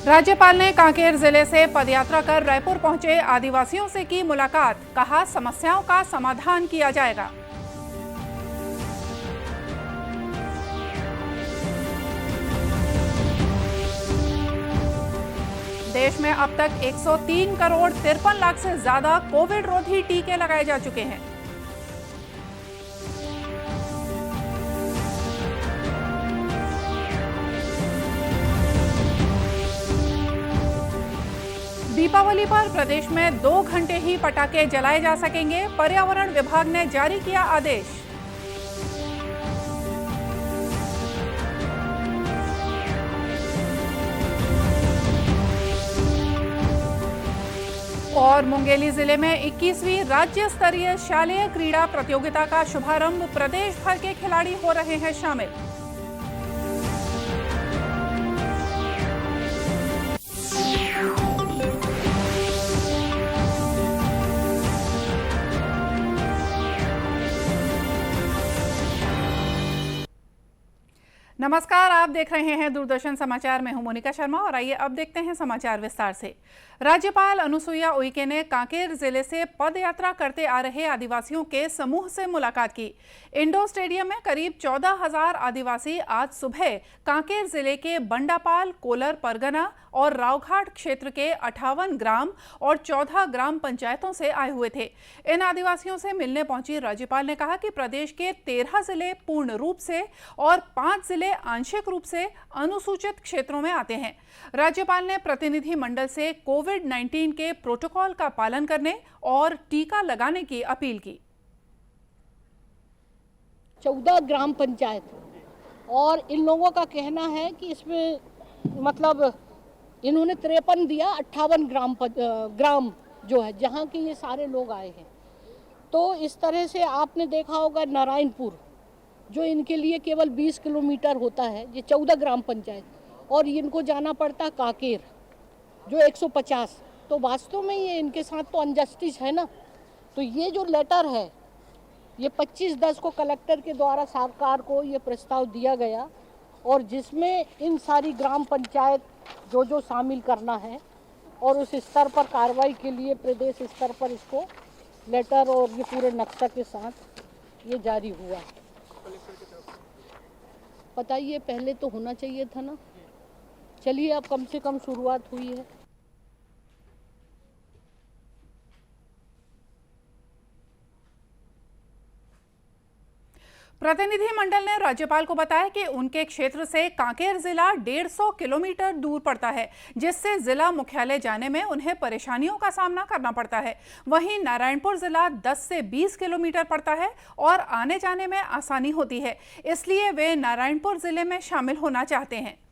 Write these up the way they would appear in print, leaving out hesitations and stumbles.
राज्यपाल ने कांकेर जिले से पदयात्रा कर रायपुर पहुंचे आदिवासियों से की मुलाकात। कहा, समस्याओं का समाधान किया जाएगा। देश में अब तक 103 करोड़ 53 लाख से ज्यादा कोविड रोधी टीके लगाए जा चुके हैं। दीपावली पर प्रदेश में 2 घंटे ही पटाखे जलाए जा सकेंगे। पर्यावरण विभाग ने जारी किया आदेश। और मुंगेली जिले में 21वीं राज्य स्तरीय शालेय क्रीड़ा प्रतियोगिता का शुभारंभ। प्रदेश भर के खिलाड़ी हो रहे हैं शामिल। नमस्कार, आप देख रहे हैं दूरदर्शन समाचार। मैं हूं मोनिका शर्मा और आइए अब देखते हैं समाचार विस्तार से। राज्यपाल अनुसुईया उइके ने कांकेर जिले से पदयात्रा करते आ रहे आदिवासियों के समूह से मुलाकात की। इंडोर स्टेडियम में करीब 14,000 आदिवासी आज सुबह कांकेर जिले के बंडापाल, कोलर परगना और रावघाट क्षेत्र के 58 ग्राम और 14 ग्राम पंचायतों से आए हुए थे। इन आदिवासियों से मिलने पहुंची राज्यपाल ने कहा कि प्रदेश के 13 जिले पूर्ण रूप से और 5 जिले आंशिक रूप से अनुसूचित क्षेत्रों में आते हैं। राज्यपाल ने प्रतिनिधि मंडल से कोविड-19 के प्रोटोकॉल का पालन करने और टीका लगाने की अपील की। 14 ग्राम पंचायत और इन लोगों का कहना है कि इसमें मतलब इन्होंने 53 दिया, 58 ग्राम जो है जहाँ के ये सारे लोग आए हैं। तो इस तरह से आपने देखा होगा नारायणपुर जो इनके लिए केवल 20 किलोमीटर होता है, ये 14 ग्राम पंचायत, और इनको जाना पड़ता कांकेर जो 150। तो वास्तव में ये इनके साथ तो अनजस्टिस है ना। तो ये जो लेटर है ये 25/10 को कलेक्टर के द्वारा सरकार को ये प्रस्ताव दिया गया और जिसमें इन सारी ग्राम पंचायत जो शामिल करना है और उस स्तर पर कार्रवाई के लिए प्रदेश स्तर पर इसको लेटर और ये पूरे नक्शा के साथ ये जारी हुआ। पता ही है, पहले तो होना चाहिए था ना। चलिए अब कम से कम शुरुआत हुई है। प्रतिनिधि मंडल ने राज्यपाल को बताया कि उनके क्षेत्र से कांकेर जिला 150 किलोमीटर दूर पड़ता है, जिससे जिला मुख्यालय जाने में उन्हें परेशानियों का सामना करना पड़ता है। वहीं नारायणपुर जिला 10 से 20 किलोमीटर पड़ता है और आने जाने में आसानी होती है, इसलिए वे नारायणपुर जिले में शामिल होना चाहते हैं।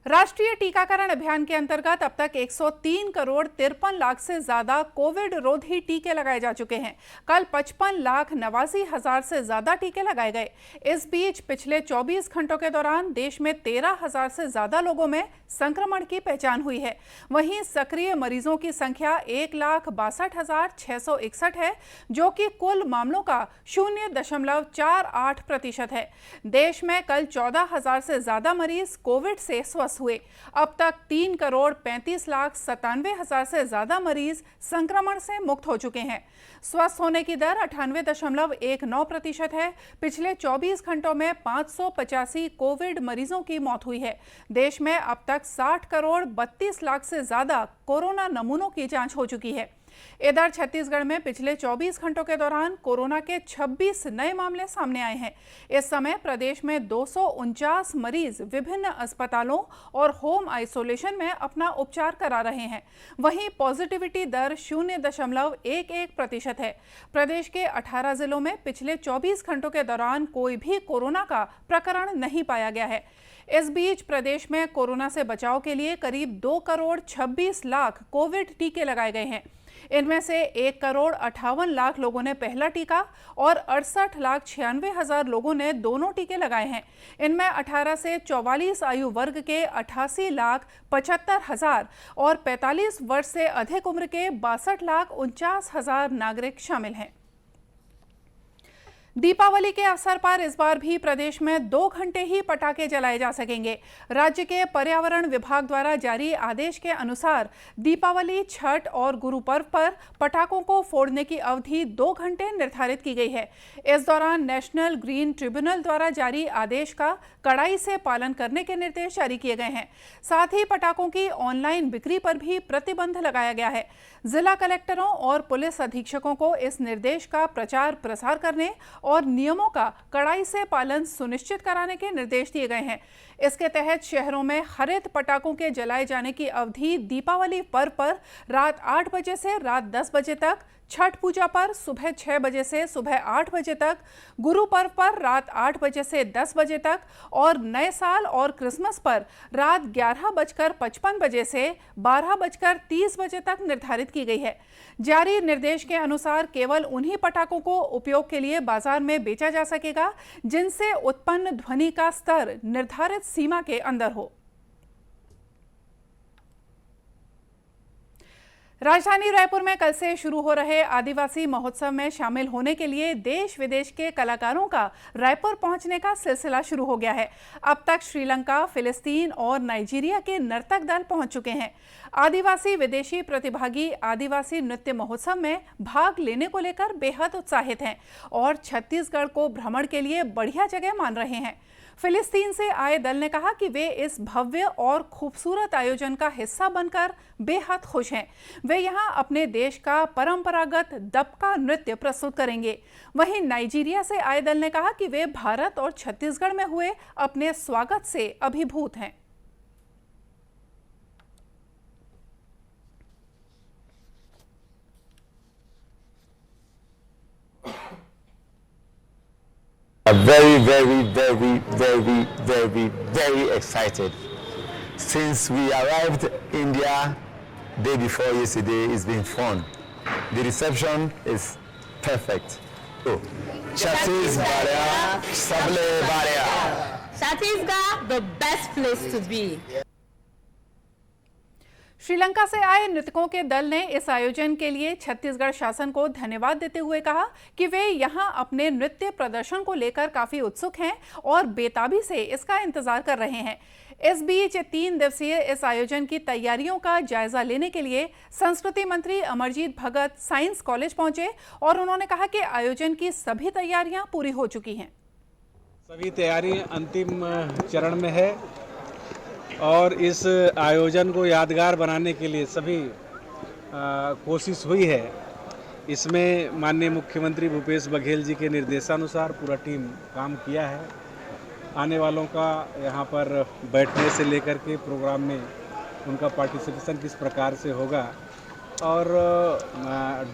राष्ट्रीय टीकाकरण अभियान के अंतर्गत अब तक 103 करोड़ 53 लाख से ज्यादा कोविड रोधी टीके लगाए जा चुके हैं। कल 55,89,000 से ज्यादा टीके लगाए गए। इस बीच पिछले 24 घंटों के दौरान देश में 13,000 से ज्यादा लोगों में संक्रमण की पहचान हुई है। वहीं सक्रिय मरीजों की संख्या 1,62,661 है, जो कि कुल मामलों का 0.48% है। देश में कल 14,000 से ज्यादा मरीज कोविड से स्वस्थ हुए। अब तक 3 करोड़ 35,97,000 से ज्यादा मरीज संक्रमण से मुक्त हो चुके हैं। स्वस्थ होने की दर 98.19% है। पिछले 24 घंटों में 585 कोविड मरीजों की मौत हुई है। देश में अब तक 60 करोड़ 32 लाख से ज्यादा कोरोना नमूनों की जांच हो चुकी है। इधर छत्तीसगढ़ में पिछले 24 घंटों के दौरान कोरोना के 26 नए मामले सामने आए हैं। इस समय प्रदेश में 249 मरीज विभिन्न अस्पतालों और होम आइसोलेशन में अपना उपचार करा रहे हैं। वहीं पॉजिटिविटी दर 0.11% है। प्रदेश के 18 जिलों में पिछले 24 घंटों के दौरान कोई भी कोरोना का प्रकरण नहीं पाया गया है। इस बीच प्रदेश में कोरोना से बचाव के लिए करीब 2 करोड़ 26 लाख कोविड टीके लगाए गए हैं। इनमें से 1 करोड़ 58 लाख लोगों ने पहला टीका और 68,96,000 लोगों ने दोनों टीके लगाए हैं। इनमें 18 से 44 आयु वर्ग के 88,75,000 और 45 वर्ष से अधिक उम्र के 62,49,000 नागरिक शामिल हैं। दीपावली के अवसर पर इस बार भी प्रदेश में 2 घंटे ही पटाखे जलाए जा सकेंगे। राज्य के पर्यावरण विभाग द्वारा जारी आदेश के अनुसार दीपावली, छठ और गुरु पर्व पर पटाखों को फोड़ने की अवधि 2 घंटे निर्धारित की गई है। इस दौरान नेशनल ग्रीन ट्रिब्यूनल द्वारा जारी आदेश का कड़ाई से पालन करने के निर्देश जारी किए गए हैं। साथ ही पटाखों की ऑनलाइन बिक्री पर भी प्रतिबंध लगाया गया है। जिला कलेक्टरों और पुलिस अधीक्षकों को इस निर्देश का प्रचार प्रसार करने और नियमों का कड़ाई से पालन सुनिश्चित कराने के निर्देश दिए गए हैं। इसके तहत शहरों में हरित पटाखों के जलाए जाने की अवधि दीपावली पर्व पर रात 8 बजे से रात 10 बजे तक, छठ पूजा पर सुबह 6 बजे से सुबह 8 बजे तक, गुरु पर्व पर रात 8 बजे से 10 बजे तक और नए साल और क्रिसमस पर रात 11:55 बजे से 12:30 बजे तक निर्धारित की गई है। जारी निर्देश के अनुसार केवल उन्हीं पटाखों को उपयोग के लिए बाजार में बेचा जा सकेगा जिनसे उत्पन्न ध्वनि का स्तर निर्धारित सीमा के अंदर हो। राजधानी रायपुर में कल से शुरू हो रहे आदिवासी महोत्सव में शामिल होने के लिए देश विदेश के कलाकारों का रायपुर पहुंचने का सिलसिला शुरू हो गया है। अब तक श्रीलंका, फिलिस्तीन और नाइजीरिया के नर्तक दल पहुंच चुके हैं। आदिवासी विदेशी प्रतिभागी आदिवासी नृत्य महोत्सव में भाग लेने को लेकर बेहद उत्साहित हैं और छत्तीसगढ़ को भ्रमण के लिए बढ़िया जगह मान रहे हैं। फिलिस्तीन से आए दल ने कहा कि वे इस भव्य और खूबसूरत आयोजन का हिस्सा बनकर बेहद खुश हैं। वे यहां अपने देश का परंपरागत दबका नृत्य प्रस्तुत करेंगे। वहीं नाइजीरिया से आए दल ने कहा कि वे भारत और छत्तीसगढ़ में हुए अपने स्वागत से अभिभूत हैं। Very excited. Since we arrived India day before yesterday, it's been fun. The reception is perfect. Oh, Chhattisgarh, Sable Barrier. Chhattisgarh, the best place to be. Sri Lanka से आए नृतकों के दल ने इस आयोजन के लिए छत्तीसगढ़ शासन को धन्यवाद देते हुए कहा कि वे यहां अपने नृत्य प्रदर्शन को लेकर काफी उत्सुक हैं और बेताबी से इसका इंतजार कर रहे हैं। इस बीच 3 दिवसीय इस आयोजन की तैयारियों का जायजा लेने के लिए संस्कृति मंत्री अमरजीत भगत साइंस कॉलेज पहुंचे और उन्होंने कहा कि आयोजन की सभी तैयारियां पूरी हो चुकी हैं। सभी तैयारियां अंतिम चरण में है और इस आयोजन को यादगार बनाने के लिए सभी कोशिश हुई है। इसमें माननीय मुख्यमंत्री भूपेश बघेल जी के निर्देशानुसार पूरा टीम काम किया है। आने वालों का यहाँ पर बैठने से लेकर के प्रोग्राम में उनका पार्टिसिपेशन किस प्रकार से होगा और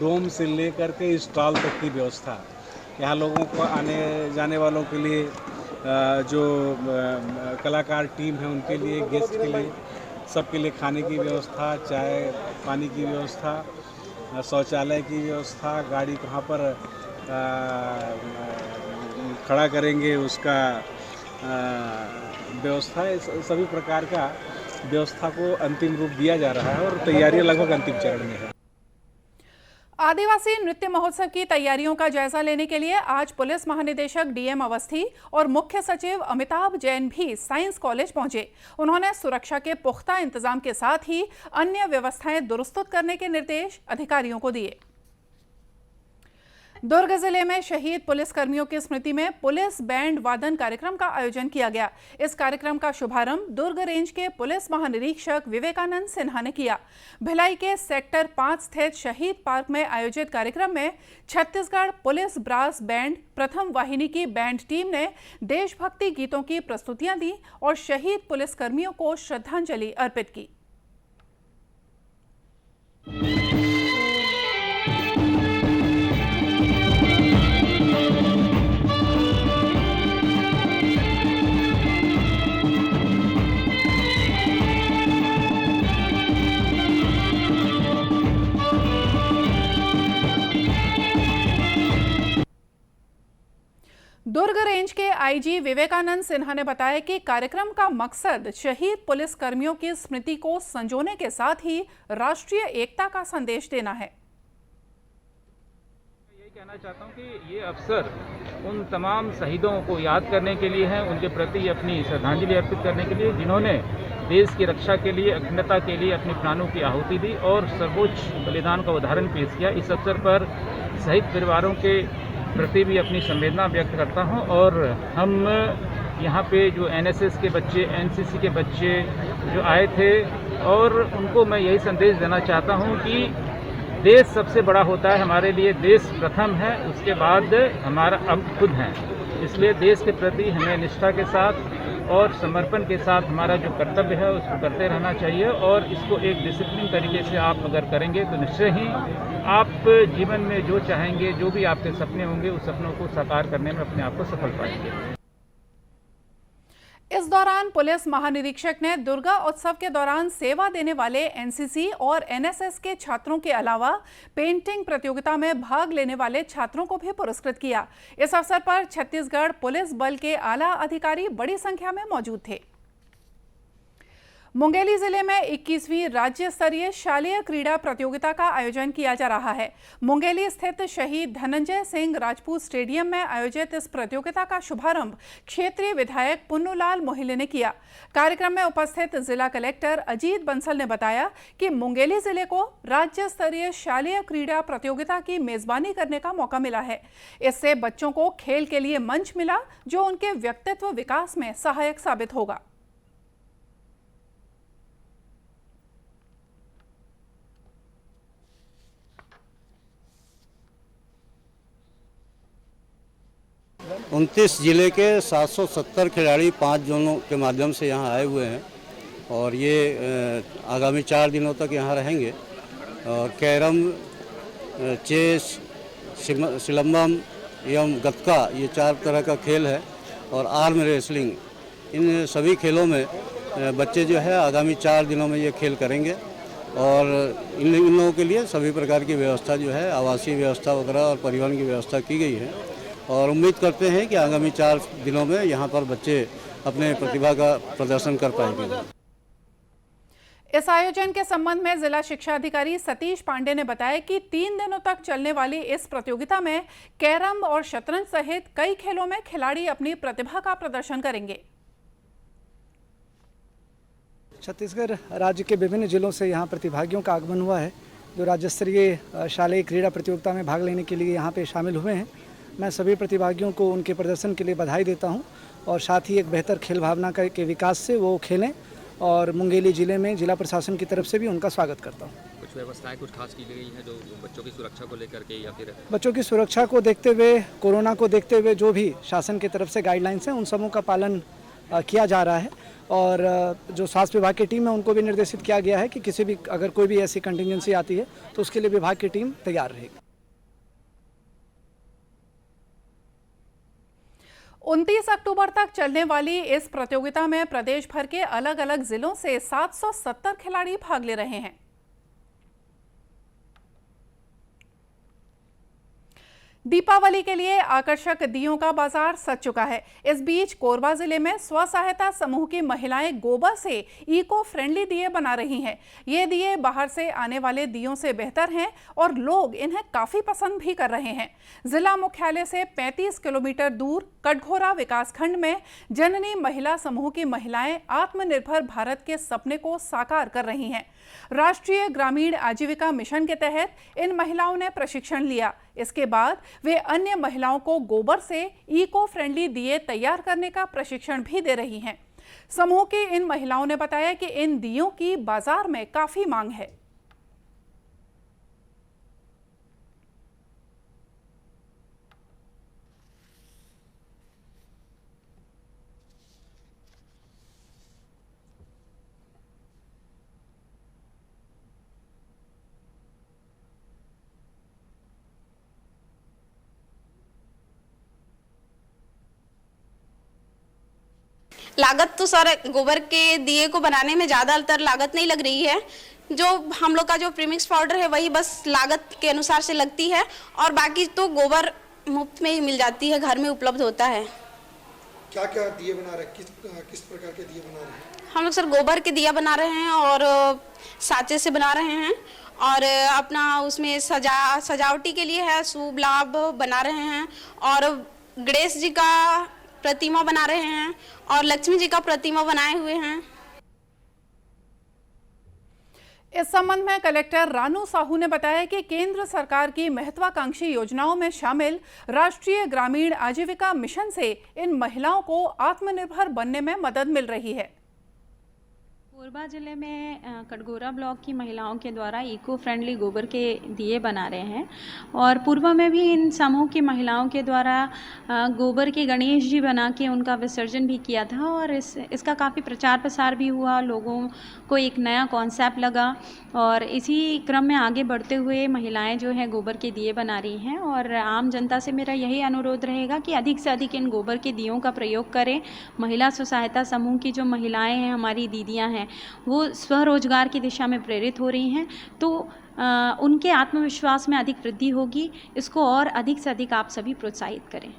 डोम से लेकर के स्टॉल तक की व्यवस्था, यहाँ लोगों को आने जाने वालों के लिए जो कलाकार टीम है उनके लिए, गेस्ट के लिए, सबके लिए खाने की व्यवस्था, चाय पानी की व्यवस्था, शौचालय की व्यवस्था, गाड़ी कहाँ पर खड़ा करेंगे उसका व्यवस्था, सभी प्रकार का व्यवस्था को अंतिम रूप दिया जा रहा है और तैयारियां लगभग अंतिम चरण में है। आदिवासी नृत्य महोत्सव की तैयारियों का जायजा लेने के लिए आज पुलिस महानिदेशक डीएम अवस्थी और मुख्य सचिव अमिताभ जैन भी साइंस कॉलेज पहुंचे। उन्होंने सुरक्षा के पुख्ता इंतजाम के साथ ही अन्य व्यवस्थाएं दुरुस्त करने के निर्देश अधिकारियों को दिए। दुर्ग जिले में शहीद पुलिसकर्मियों की स्मृति में पुलिस बैंड वादन कार्यक्रम का आयोजन किया गया। इस कार्यक्रम का शुभारंभ दुर्ग रेंज के पुलिस महानिरीक्षक विवेकानंद सिन्हा ने किया। भिलाई के सेक्टर 5 स्थित शहीद पार्क में आयोजित कार्यक्रम में छत्तीसगढ़ पुलिस ब्रास बैंड प्रथम वाहिनी की बैंड टीम ने देशभक्ति गीतों की प्रस्तुतियां दी और शहीद पुलिसकर्मियों को श्रद्धांजलि अर्पित की। दुर्ग रेंज के आईजी विवेकानंद सिन्हा ने बताया कि कार्यक्रम का मकसद शहीद पुलिसकर्मियों की स्मृति को संजोने के साथ ही राष्ट्रीय एकता का संदेश देना है। कहना चाहता हूं कि ये अवसर उन तमाम शहीदों को याद करने के लिए है, उनके प्रति अपनी श्रद्धांजलि अर्पित करने के लिए जिन्होंने देश की रक्षा के लिए, अखंडता के लिए अपने प्राणों की आहुति दी और सर्वोच्च बलिदान का उदाहरण पेश किया। इस अवसर पर शहीद परिवारों के प्रति भी अपनी संवेदना व्यक्त करता हूं और हम यहाँ पे जो एनएसएस के बच्चे, एनसीसी के बच्चे जो आए थे और उनको मैं यही संदेश देना चाहता हूँ कि देश सबसे बड़ा होता है, हमारे लिए देश प्रथम है, उसके बाद हमारा अब खुद है। इसलिए देश के प्रति हमें निष्ठा के साथ और समर्पण के साथ हमारा जो कर्तव्य है उसको करते रहना चाहिए और इसको एक डिसिप्लिन तरीके से आप अगर करेंगे तो निश्चय ही आप जीवन में जो चाहेंगे, जो भी आपके सपने होंगे, उस सपनों को साकार करने में अपने आप को सफल पाएंगे। इस दौरान पुलिस महानिरीक्षक ने दुर्गा उत्सव के दौरान सेवा देने वाले एनसीसी और एनएसएस के छात्रों के अलावा पेंटिंग प्रतियोगिता में भाग लेने वाले छात्रों को भी पुरस्कृत किया। इस अवसर पर छत्तीसगढ़ पुलिस बल के आला अधिकारी बड़ी संख्या में मौजूद थे। मुंगेली जिले में 21वीं राज्य स्तरीय शालेय क्रीड़ा प्रतियोगिता का आयोजन किया जा रहा है। मुंगेली स्थित शहीद धनंजय सिंह राजपूत स्टेडियम में आयोजित इस प्रतियोगिता का शुभारंभ क्षेत्रीय विधायक पुन्नूलाल मोहिले ने किया। कार्यक्रम में उपस्थित जिला कलेक्टर अजीत बंसल ने बताया कि मुंगेली जिले को राज्य स्तरीय शालेय क्रीड़ा प्रतियोगिता की मेजबानी करने का मौका मिला है। इससे बच्चों को खेल के लिए मंच मिला जो उनके व्यक्तित्व विकास में सहायक साबित होगा। उनतीस जिले के 770 खिलाड़ी 5 जोनों के माध्यम से यहाँ आए हुए हैं और ये आगामी 4 दिनों तक यहाँ रहेंगे और कैरम, चेस, सिलंबम एवं गतका ये 4 तरह का खेल है और आर्म रेसलिंग, इन सभी खेलों में बच्चे जो है आगामी 4 दिनों में ये खेल करेंगे और इन लोगों के लिए सभी प्रकार की व्यवस्था जो है, आवासीय व्यवस्था वगैरह और परिवहन की व्यवस्था की गई है और उम्मीद करते हैं कि आगामी 4 दिनों में यहाँ पर बच्चे अपने प्रतिभा का प्रदर्शन कर पाएंगे। इस आयोजन के संबंध में जिला शिक्षा अधिकारी सतीश पांडे ने बताया कि 3 दिनों तक चलने वाली इस प्रतियोगिता में कैरम और शतरंज सहित कई खेलों में खिलाड़ी अपनी प्रतिभा का प्रदर्शन करेंगे। छत्तीसगढ़ राज्य के विभिन्न जिलों से यहाँ प्रतिभागियों का आगमन हुआ है जो राज्य स्तरीय शालेय क्रीड़ा प्रतियोगिता में भाग लेने के लिए यहाँ पे शामिल हुए हैं। मैं सभी प्रतिभागियों को उनके प्रदर्शन के लिए बधाई देता हूं और साथ ही एक बेहतर खेल भावना के विकास से वो खेलें और मुंगेली जिले में जिला प्रशासन की तरफ से भी उनका स्वागत करता हूं। कुछ व्यवस्थाएं कुछ खास की गई हैं जो बच्चों की सुरक्षा को लेकर के या फिर बच्चों की सुरक्षा को देखते हुए, कोरोना को देखते हुए जो भी शासन की तरफ से गाइडलाइंस हैं उन सबों का पालन किया जा रहा है और जो स्वास्थ्य विभाग की टीम है उनको भी निर्देशित किया गया है कि किसी भी अगर कोई भी ऐसी कंटिजेंसी आती है तो उसके लिए विभाग की टीम तैयार रहेगी। 29 अक्टूबर तक चलने वाली इस प्रतियोगिता में प्रदेश भर के अलग अलग जिलों से 770 खिलाड़ी भाग ले रहे हैं। दीपावली के लिए आकर्षक दियों का बाजार सज चुका है। इस बीच कोरबा जिले में स्व सहायता समूह की महिलाएं गोबर से इको फ्रेंडली दिए बना रही हैं। ये दिए बाहर से आने वाले दियों से बेहतर हैं और लोग इन्हें काफी पसंद भी कर रहे हैं। जिला मुख्यालय से 35 किलोमीटर दूर कटघोरा विकासखंड में जननी महिला समूह की महिलाएं आत्मनिर्भर भारत के सपने को साकार कर रही हैं। राष्ट्रीय ग्रामीण आजीविका मिशन के तहत इन महिलाओं ने प्रशिक्षण लिया। इसके बाद वे अन्य महिलाओं को गोबर से इको फ्रेंडली दिए तैयार करने का प्रशिक्षण भी दे रही हैं। समूह की इन महिलाओं ने बताया कि इन दियों की बाजार में काफी मांग है। लागत तो सर गोबर के दिए को बनाने में ज़्यादातर लागत नहीं लग रही है। जो हम लोग का जो प्रीमिक्स पाउडर है वही बस लागत के अनुसार से लगती है और बाकी तो गोबर मुफ्त में ही मिल जाती है, घर में उपलब्ध होता है। क्या क्या दिए बना रहे हैं, किस प्रकार के दिए बना रहे हैं? हम लोग सर गोबर के दिया बना रहे हैं और साँचे से बना रहे हैं और अपना उसमें सजावटी के लिए है, शुभ लाभ बना रहे हैं और गणेश जी का प्रतिमा बना रहे हैं और लक्ष्मी जी का प्रतिमा बनाए हुए हैं। इस संबंध में कलेक्टर रानू साहू ने बताया कि केंद्र सरकार की महत्वाकांक्षी योजनाओं में शामिल राष्ट्रीय ग्रामीण आजीविका मिशन से इन महिलाओं को आत्मनिर्भर बनने में मदद मिल रही है। कोरबा जिले में कटघोरा ब्लॉक की महिलाओं के द्वारा इको फ्रेंडली गोबर के दिए बना रहे हैं और पूर्व में भी इन समूह की महिलाओं के द्वारा गोबर के गणेश जी बना के उनका विसर्जन भी किया था और इसका काफ़ी प्रचार प्रसार भी हुआ, लोगों को एक नया कॉन्सेप्ट लगा और इसी क्रम में आगे बढ़ते हुए महिलाएं जो हैं गोबर के दिए बना रही हैं और आम जनता से मेरा यही अनुरोध रहेगा कि अधिक से अधिक इन गोबर के दियों का प्रयोग करें। महिला स्व सहायता समूह की जो महिलाएं हैं, हमारी दीदियां हैं, वो स्वरोजगार की दिशा में प्रेरित हो रही हैं, तो उनके आत्मविश्वास में अधिक वृद्धि होगी। इसको और अधिक से अधिक आप सभी प्रोत्साहित करें।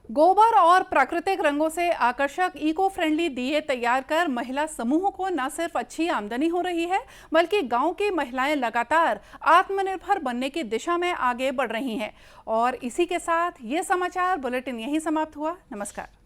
गोबर और प्राकृतिक रंगों से आकर्षक इको फ्रेंडली दिए तैयार कर महिला समूहों को न सिर्फ अच्छी आमदनी हो रही है, बल्कि गांव की महिलाएं लगातार आत्मनिर्भर बनने की दिशा में आगे बढ़ रही हैं। और इसी के साथ ये समाचार बुलेटिन यहीं समाप्त हुआ। नमस्कार।